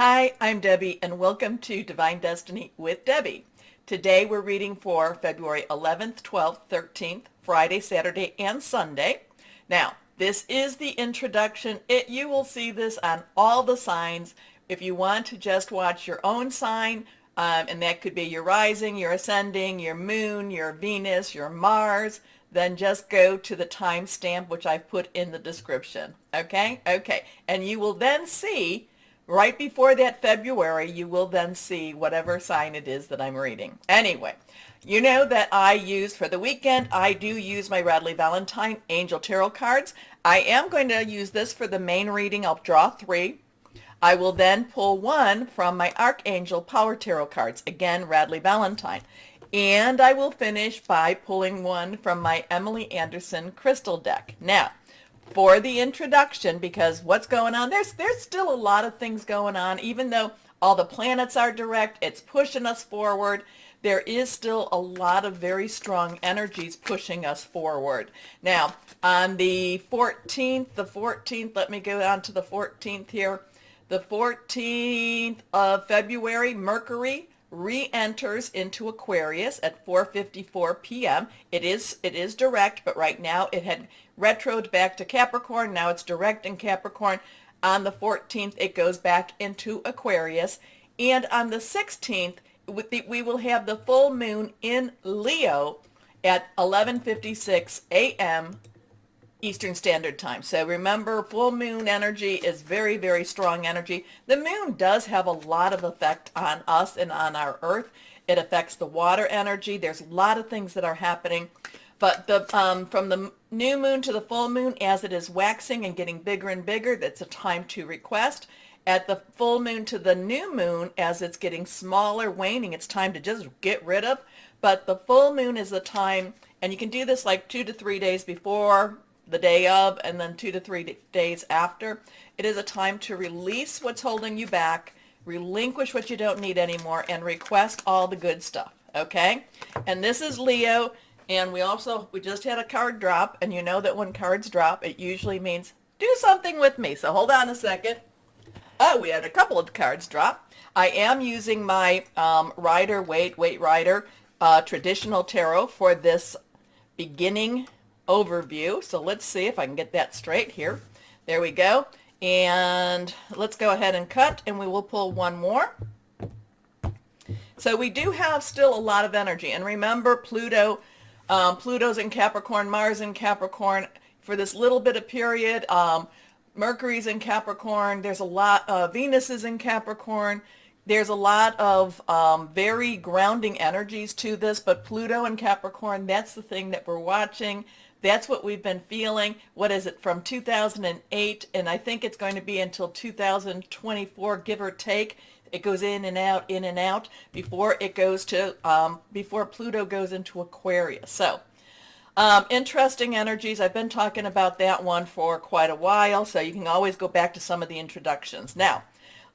Hi, I'm Debbie, and welcome to Divine Destiny with Debbie. Today we're reading for February 11th, 12th, 13th, Friday, Saturday, and Sunday. Now, this is the introduction. You will see this on all the signs. If you want to just watch your own sign, and that could be your rising, your ascending, your moon, your Venus, your Mars, then just go to the timestamp, which I've put in the description. Okay? Okay. And you will then see right before that February, you will then see whatever sign it is that I'm reading. Anyway, you know that I use, for the weekend, I do use my Radley Valentine Angel Tarot cards. I am going to use this for the main reading. I'll draw 3. I will then pull 1 from my Archangel Power Tarot cards. Again, Radley Valentine. And I will finish by pulling 1 from my Emily Anderson Crystal deck. Now, for the introduction, because what's going on, there's still a lot of things going on. Even though all the planets are direct, it's pushing us forward. There is still a lot of very strong energies pushing us forward. Now, on the 14th, let me go on to the 14th here. The 14th of February, Mercury re-enters into Aquarius at 4:54 p.m. It is direct, but right now it had retroed back to Capricorn. Now it's direct in Capricorn. On the 14th, it goes back into Aquarius. And on the 16th, we will have the full moon in Leo at 11:56 a.m. Eastern Standard Time. So remember, full moon energy is very, very strong energy. The moon does have a lot of effect on us and on our earth. It affects the water energy. There's a lot of things that are happening. But from the new moon to the full moon, as it is waxing and getting bigger and bigger, that's a time to request. At the full moon to the new moon, as it's getting smaller, waning, it's time to just get rid of. But the full moon is the time, and you can do this like 2 to 3 days before, the day of, and then 2 to 3 days after. It is a time to release what's holding you back, relinquish what you don't need anymore, and request all the good stuff. Okay? And this is Leo, and we just had a card drop, and you know that when cards drop, it usually means do something with me. So hold on a second. Oh, we had a couple of cards drop. I am using my Wait Rider traditional tarot for this beginning overview. So let's see if I can get that straight here. There we go. And let's go ahead and cut, and we will pull 1 more. So we do have still a lot of energy. And remember, Pluto's in Capricorn, Mars in Capricorn for this little bit of period. Mercury's in Capricorn. There's a lot of Venus is in Capricorn. There's a lot of very grounding energies to this, but Pluto and Capricorn, that's the thing that we're watching. That's what we've been feeling. What is it, from 2008, and I think it's going to be until 2024, give or take. It goes in and out, before it goes to, before Pluto goes into Aquarius. So, interesting energies. I've been talking about that one for quite a while, so you can always go back to some of the introductions. Now,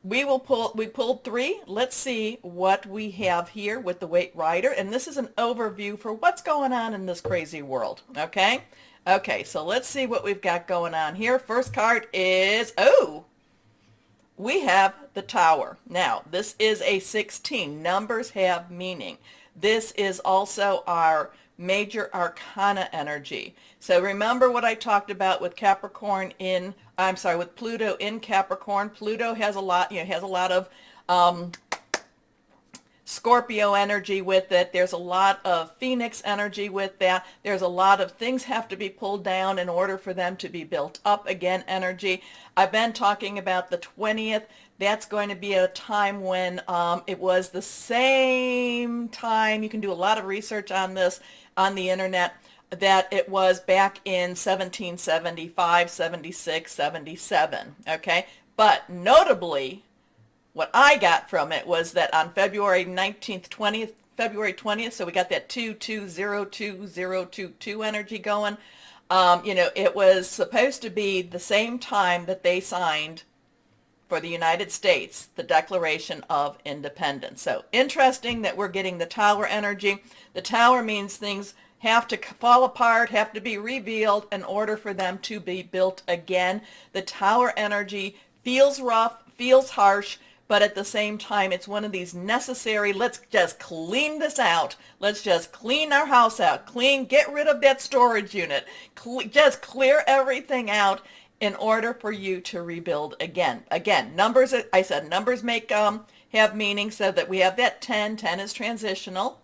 we pulled 3. Let's see what we have here with the Wait Rider. And this is an overview for what's going on in this crazy world. Okay? Okay, so let's see what we've got going on here. First card is, we have the Tower. Now, this is a 16. Numbers have meaning. This is also our major arcana energy. So remember what I talked about with with Pluto in Capricorn. Pluto has a lot, of Scorpio energy with it. There's a lot of Phoenix energy with that. There's a lot of things have to be pulled down in order for them to be built up again energy. I've been talking about the 20th. That's going to be a time when it was the same time. You can do a lot of research on this on the internet, that it was back in 1775, 76, 77. Okay? But notably, what I got from it was that on February 19th, 20th, February 20th, so we got that 220222 energy going. It was supposed to be the same time that they signed for the United States the Declaration of Independence. So interesting that we're getting the Tower energy. The Tower means things have to fall apart, have to be revealed in order for them to be built again. The Tower energy feels rough, feels harsh, but at the same time, it's one of these necessary, let's just clean this out. Let's just clean our house out. Get rid of that storage unit. Just clear everything out in order for you to rebuild again. Again, numbers, I said numbers have meaning, so that we have that 10. 10 is transitional.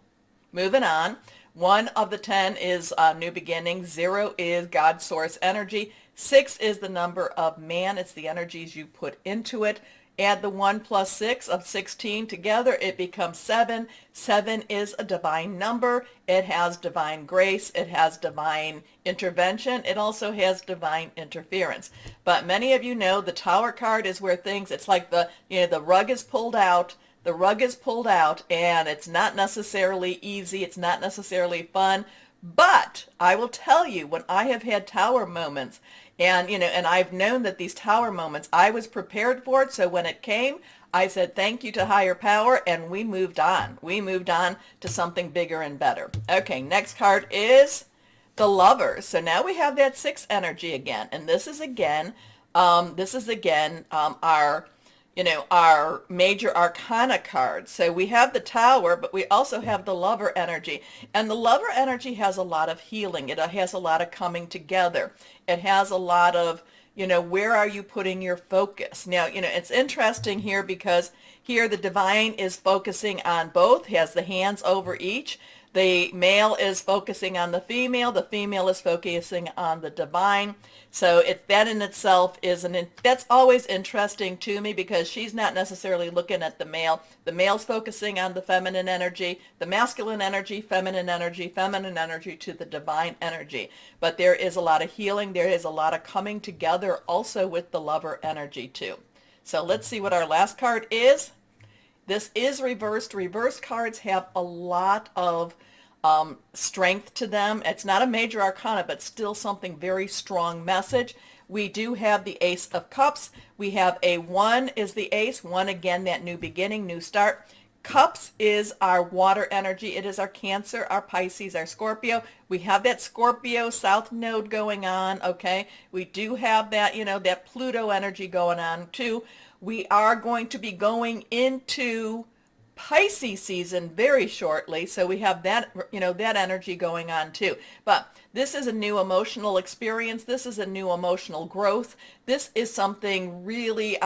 Moving on. 1 of the 10 is new beginning. 0 is God's source energy. 6 is the number of man. It's the energies you put into it. Add the 1 plus 6 of 16 together, it becomes 7. 7 is a divine number. It has divine grace. It has divine intervention. It also has divine interference. But many of you know the Tower card is where things, it's like the rug is pulled out. The rug is pulled out, and it's not necessarily easy. It's not necessarily fun. But I will tell you, when I have had Tower moments, and I've known that these Tower moments, I was prepared for it. So when it came, I said thank you to higher power, and we moved on. We moved on to something bigger and better. Okay, next card is the Lovers. So now we have that 6 energy again, and this is again our major arcana cards. So we have the Tower, but we also have the Lover energy. And the Lover energy has a lot of healing. It has a lot of coming together. It has a lot of, where are you putting your focus? Now, it's interesting here because here the divine is focusing on both, has the hands over each. The male is focusing on the female is focusing on the divine. So that in itself that's always interesting to me, because she's not necessarily looking at the male. The male's focusing on the feminine energy, the masculine energy, feminine energy to the divine energy. But there is a lot of healing. There is a lot of coming together also with the Lover energy too. So let's see what our last card is. This is reversed. Reversed cards have a lot of strength to them. It's not a major arcana, but still something very strong message. We do have the Ace of Cups. We have a 1 is the Ace. 1, again, that new beginning, new start. Cups is our water energy. It is our Cancer, our Pisces, our Scorpio. We have that Scorpio South Node going on, okay? We do have that, that Pluto energy going on too. We are going to be going into Pisces season very shortly, so we have that, that energy going on too. But this is a new emotional experience. This is a new emotional growth. This is something really,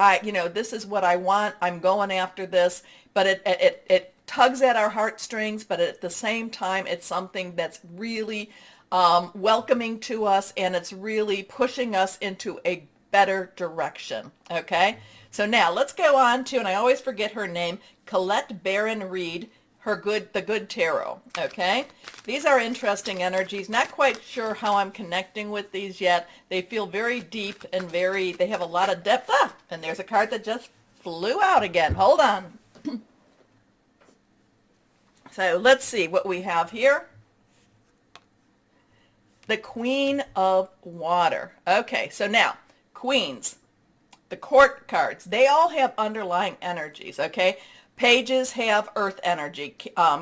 this is what I want. I'm going after this, but it tugs at our heartstrings, but at the same time, it's something that's really welcoming to us, and it's really pushing us into a better direction, okay? So now let's go on to, and I always forget her name, Colette Baron Reed, the Good Tarot, okay? These are interesting energies. Not quite sure how I'm connecting with these yet. They feel very deep and they have a lot of depth. And there's a card that just flew out again. Hold on. So let's see what we have here. The Queen of Water. Okay, so now, Queens. The Court cards, they all have underlying energies, okay? Pages have earth energy,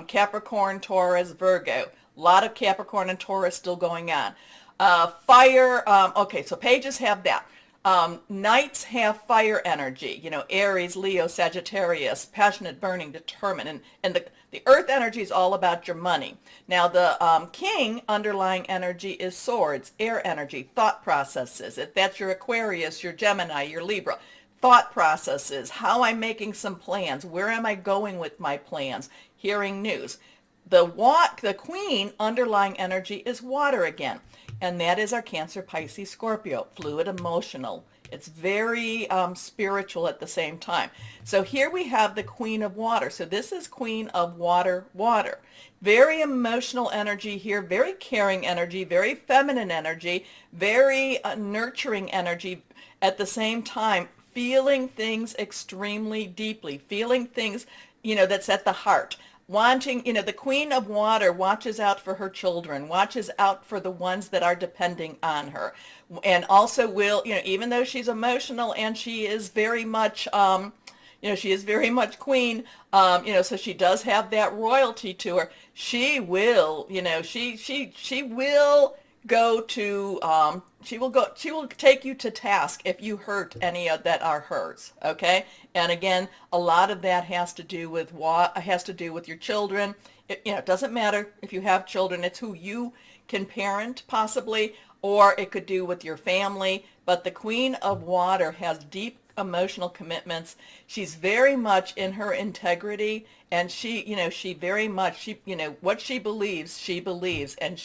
Capricorn, Taurus, Virgo. A lot of Capricorn and Taurus still going on. Fire, okay, so pages have that. Knights have fire energy, Aries, Leo, Sagittarius, passionate, burning, determined. And the earth energy is all about your money. Now the king underlying energy is swords, air energy, thought processes. If that's your Aquarius, your Gemini, your Libra. Thought processes, how I'm making some plans, where am I going with my plans, hearing news. The queen underlying energy is water again, and that is our Cancer, Pisces, Scorpio, fluid, emotional. It's very spiritual at the same time. So here we have the Queen of Water. So this is Queen of Water, water. Very emotional energy here, very caring energy, very feminine energy, very nurturing energy at the same time. Feeling things extremely deeply, feeling things, that's at the heart. Wanting, the Queen of Water watches out for her children, watches out for the ones that are depending on her. And also will, even though she's emotional and she is very much, she is very much queen, so she does have that royalty to her. She will, she will go to she will take you to task if you hurt any of that are hers, okay? And again, a lot of that has to do with your children. It doesn't matter if you have children, it's who you can parent possibly, or it could do with your family. But the Queen of Water has deep emotional commitments. She's very much in her integrity, and she very much, what she believes, and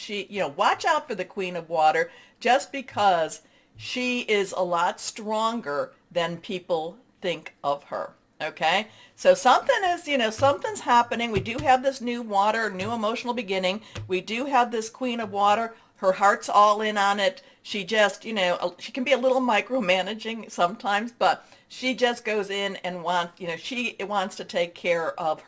watch out for the Queen of Water, just because she is a lot stronger than people think of her. Okay, so something's happening. We do have this new water, new emotional beginning. We do have this Queen of Water. Her heart's all in on it. She just, she can be a little micromanaging sometimes, but she just goes in and she wants to take care of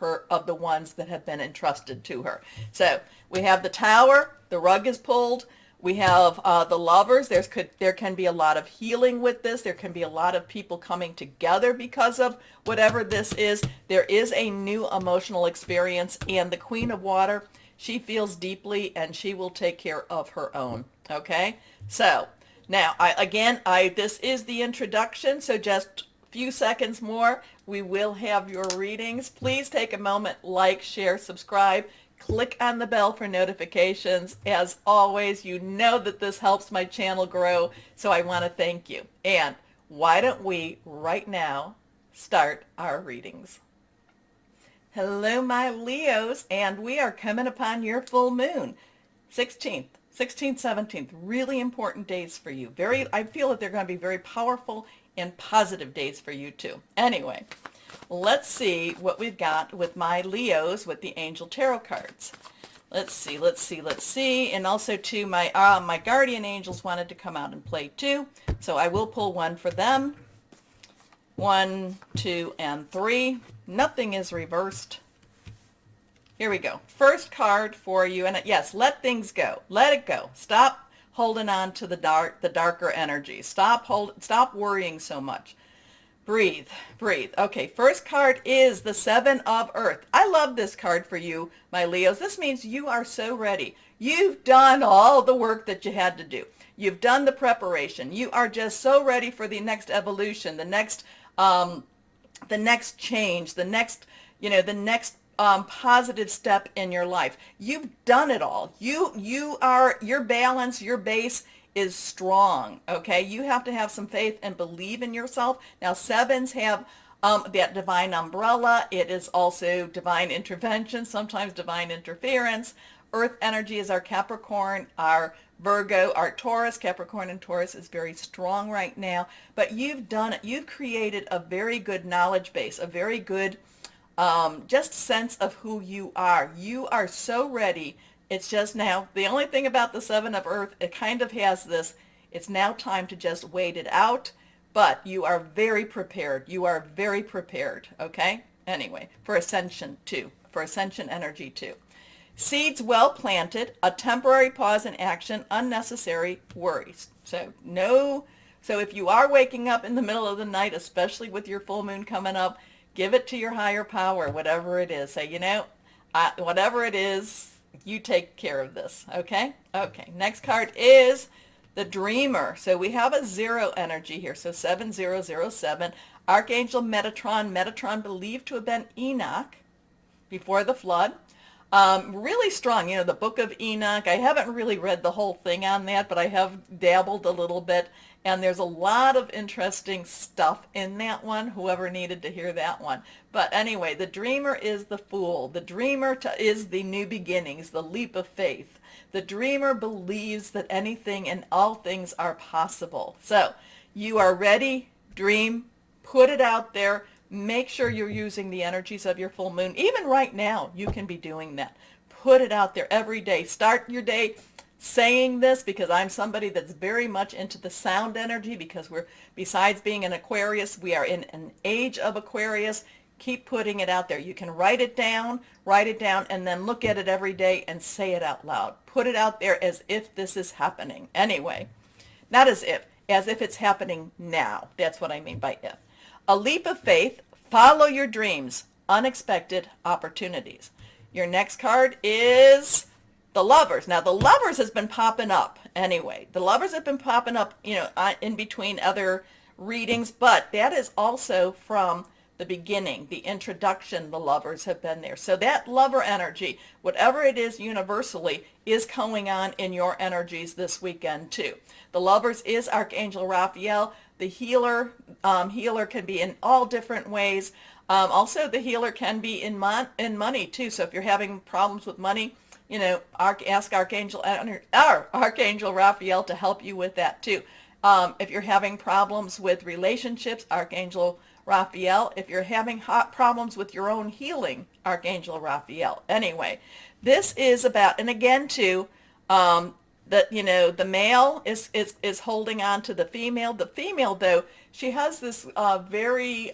the ones that have been entrusted to her. So we have the Tower, the rug is pulled. We have the Lovers. There can be a lot of healing with this. There can be a lot of people coming together because of whatever this is. There is a new emotional experience, and the Queen of Water, she feels deeply, and she will take care of her own. Okay? So now, this is the introduction, so just a few seconds more. We will have your readings. Please take a moment, like, share, subscribe. Click on the bell for notifications. As always, you know that this helps my channel grow, so I want to thank you. And why don't we, right now, start our readings. Hello, my Leos, and we are coming upon your full moon, 16th, 17th, really important days for you. I feel that they're going to be very powerful and positive days for you too. Anyway, let's see what we've got with my Leos with the Angel Tarot cards. Let's see. And also too, my guardian angels wanted to come out and play too, so I will pull one for them. 1, 2, and 3. Nothing is reversed. Here we go. First card for you, and yes, let things go. Let it go. Stop holding on to the darker energy. Stop worrying so much. Breathe. Okay, first card is the Seven of Earth. I love this card for you, my Leos. This means you are so ready. You've done all the work that you had to do. You've done the preparation. You are just so ready for the next evolution, the next change, the next positive step in your life. You've done it all. Your balance, your base is strong. Okay, you have to have some faith and believe in yourself. Now, sevens have that divine umbrella. It is also divine intervention, sometimes divine interference. Earth energy is our Capricorn, our Virgo, our Taurus. Capricorn and Taurus is very strong right now, but you've done it. You've created a very good knowledge base, a very good just sense of who you are. You are so ready. It's just now, the only thing about the Seven of Earth, it kind of has this, it's now time to just wait it out, but you are very prepared. You are very prepared, okay? Anyway, for ascension too, for ascension energy too. Seeds well planted, a temporary pause in action, unnecessary worries. So if you are waking up in the middle of the night, especially with your full moon coming up, give it to your higher power, whatever it is. Say, whatever it is, you take care of this, okay? Okay, next card is the Dreamer. So we have a 0 energy here, so 7007. Archangel Metatron. Metatron believed to have been Enoch before the flood. Really strong, the Book of Enoch. I haven't really read the whole thing on that, but I have dabbled a little bit, and there's a lot of interesting stuff in that one, whoever needed to hear that one. But anyway, the Dreamer is the Fool. The Dreamer is the new beginnings, the leap of faith. The Dreamer believes that anything and all things are possible. So you are ready, dream, put it out there. Make sure you're using the energies of your full moon. Even right now, you can be doing that. Put it out there every day. Start your day saying this, because I'm somebody that's very much into the sound energy, because besides being an Aquarius, we are in an age of Aquarius. Keep putting it out there. You can write it down, and then look at it every day and say it out loud. Put it out there as if this is happening. Anyway, not as if it's happening now. That's what I mean by if. A leap of faith, follow your dreams, unexpected opportunities. Your next card is the Lovers. Now, the Lovers has been popping up Anyway, the lovers have been popping up, in between other readings, but that is also from the beginning, the introduction. The lovers have been there. So that lover energy, whatever it is universally, is going on in your energies this weekend too. The lovers is Archangel Raphael. The healer, healer can be in all different ways. Also, the healer can be in money too. So if you're having problems with money, ask Archangel Raphael to help you with that too. If you're having problems with relationships, Archangel Raphael. If you're having problems with your own healing, Archangel Raphael. Anyway, this is about, and again too, the male is holding on to the female. The female, though, she has this very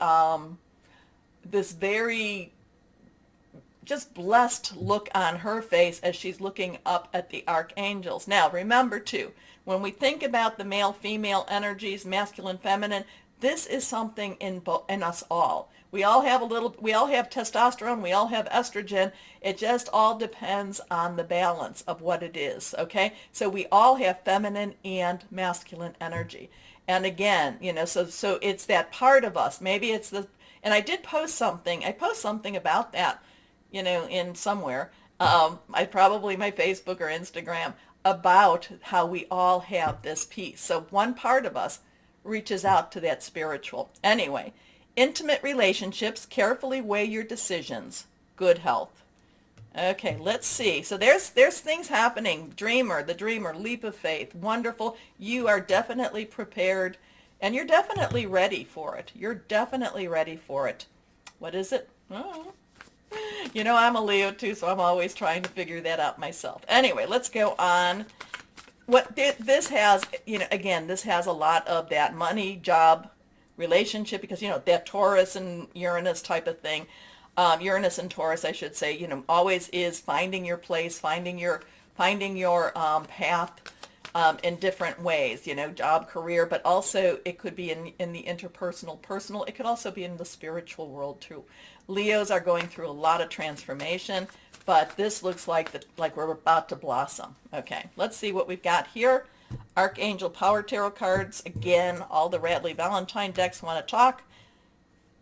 just blessed look on her face as she's looking up at the archangels. Now, remember too, when we think about the male-female energies, masculine, feminine, this is something in us all. We all have testosterone, we all have estrogen. It just all depends on the balance of what it is, okay? So we all have feminine and masculine energy. And again, so it's that part of us. Maybe it's and I did post something. I post something about that, in somewhere. Probably my Facebook or Instagram, about how we all have this piece. So one part of us reaches out to that spiritual. Anyway, intimate relationships, carefully weigh your decisions, good health. Okay, let's see. So there's things happening. The dreamer, leap of faith, wonderful. You are definitely prepared, and you're definitely ready for it. You're definitely ready for it. What is it? Oh. I'm a Leo too, so I'm always trying to figure that out myself. Anyway, let's go on. What this has, again, this has a lot of that money, job, relationship, because, that Taurus and Uranus type of thing. Uranus and Taurus, I should say, always is finding your place, finding your path in different ways, job, career, but also it could be in the interpersonal, personal. It could also be in the spiritual world too. Leos are going through a lot of transformation, but this looks like we're about to blossom. Okay, let's see what we've got here. Archangel Power Tarot cards. Again, all the Radley Valentine decks want to talk.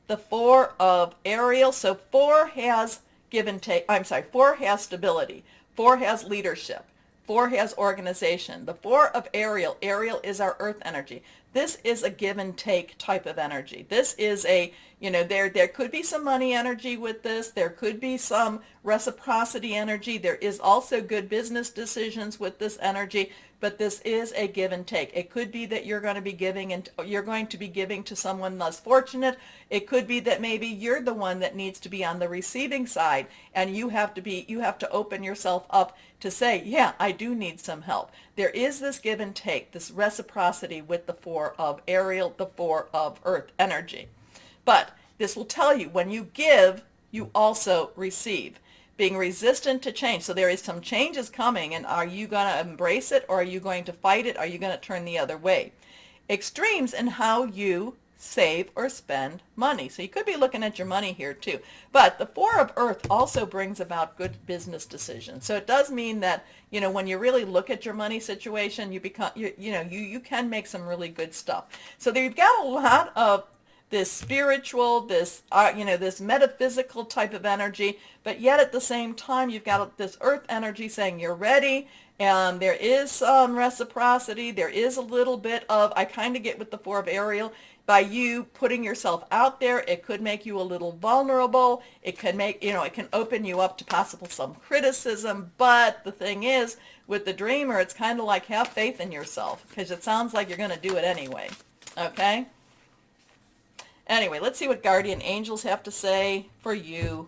The Four of Ariel. So 4 has give and take. 4 has stability. 4 has leadership. 4 has organization. The Four of Ariel. Ariel is our earth energy. This is a give and take type of energy. This is a, there could be some money energy with this. There could be some reciprocity energy. There is also good business decisions with this energy, but this is a give and take. It could be that you're going to be giving to someone less fortunate. It could be that maybe you're the one that needs to be on the receiving side, and you have to open yourself up to say, yeah, I do need some help. There is this give and take, this reciprocity with the Four of Ariel, the Four of Earth energy. But this will tell you, when you give, you also receive. Being resistant to change. So there is some changes coming, and are you going to embrace it, or are you going to fight it? Are you going to turn the other way? Extremes in how you save or spend money. So you could be looking at your money here too. But the Four of Earth also brings about good business decisions. So it does mean that, when you really look at your money situation, you can make some really good stuff. So there you've got a lot of this spiritual, this metaphysical type of energy, but yet at the same time, you've got this earth energy saying you're ready, and there is some reciprocity. There is a little bit of, I kind of get with the Four of Ariel, by you putting yourself out there, it could make you a little vulnerable. It can it can open you up to possible some criticism, but the thing is, with the dreamer, it's kind of like have faith in yourself, because it sounds like you're going to do it anyway, okay? Anyway, let's see what guardian angels have to say for you,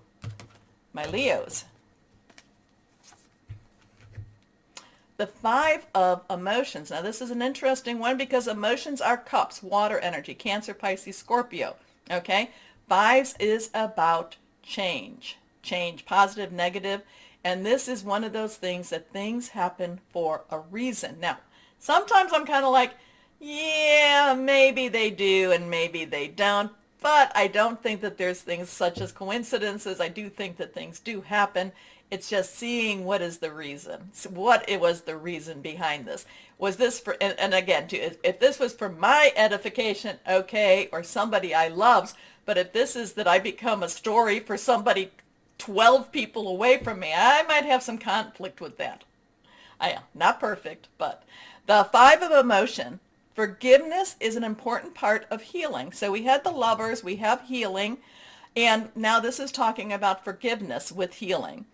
my Leos. The Five of Emotions. Now, this is an interesting one because emotions are cups, water energy, Cancer, Pisces, Scorpio. Okay? Fives is about change. Change, positive, negative. And this is one of those things that things happen for a reason. Now, sometimes I'm kind of like, yeah, maybe they do and maybe they don't. But I don't think that there's things such as coincidences. I do think that things do happen. It's just seeing what is the reason. What it was the reason behind this. Was this for, and again, if this was for my edification, okay, or somebody I love's, but if this is that I become a story for somebody 12 people away from me, I might have some conflict with that. I am not perfect, but the five of emotion. Forgiveness is an important part of healing. So we had the lovers, we have healing, and now this is talking about forgiveness with healing.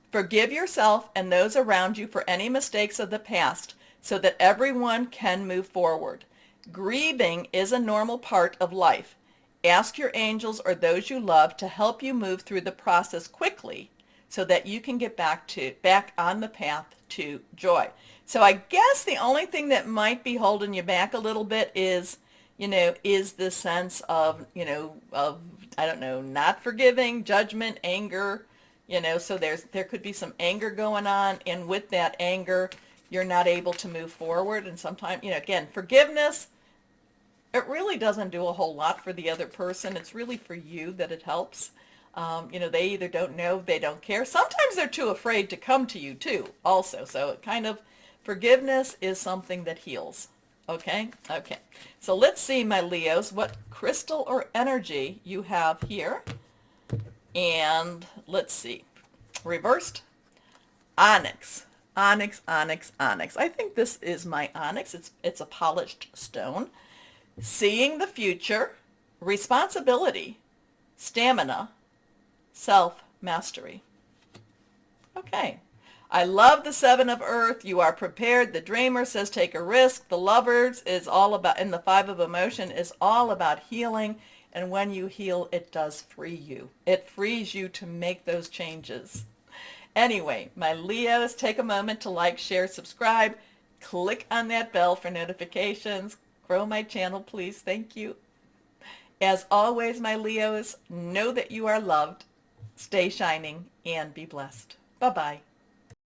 Forgive yourself and those around you for any mistakes of the past so that everyone can move forward. Grieving is a normal part of life. Ask your angels or those you love to help you move through the process quickly so that you can get back on the path to joy. So I guess the only thing that might be holding you back a little bit is, is the sense of, I don't know, not forgiving, judgment, anger, so there could be some anger going on. And with that anger, you're not able to move forward. And sometimes, again, forgiveness, it really doesn't do a whole lot for the other person. It's really for you that it helps. They either don't know, they don't care. Sometimes they're too afraid to come to you too, also. So it kind of, forgiveness is something that heals. Okay? Okay. So let's see, my Leos, what crystal or energy you have here. And let's see. Reversed. Onyx. Onyx, onyx, onyx. I think this is my onyx. It's a polished stone. Seeing the future. Responsibility. Stamina. Self-mastery. Okay. I love the Seven of Earth. You are prepared. The Dreamer says take a risk. The Lovers is all about, and the Five of Emotion is all about healing. And when you heal, it does free you. It frees you to make those changes. Anyway, my Leos, take a moment to like, share, subscribe. Click on that bell for notifications. Grow my channel, please. Thank you. As always, my Leos, know that you are loved. Stay shining and be blessed. Bye-bye.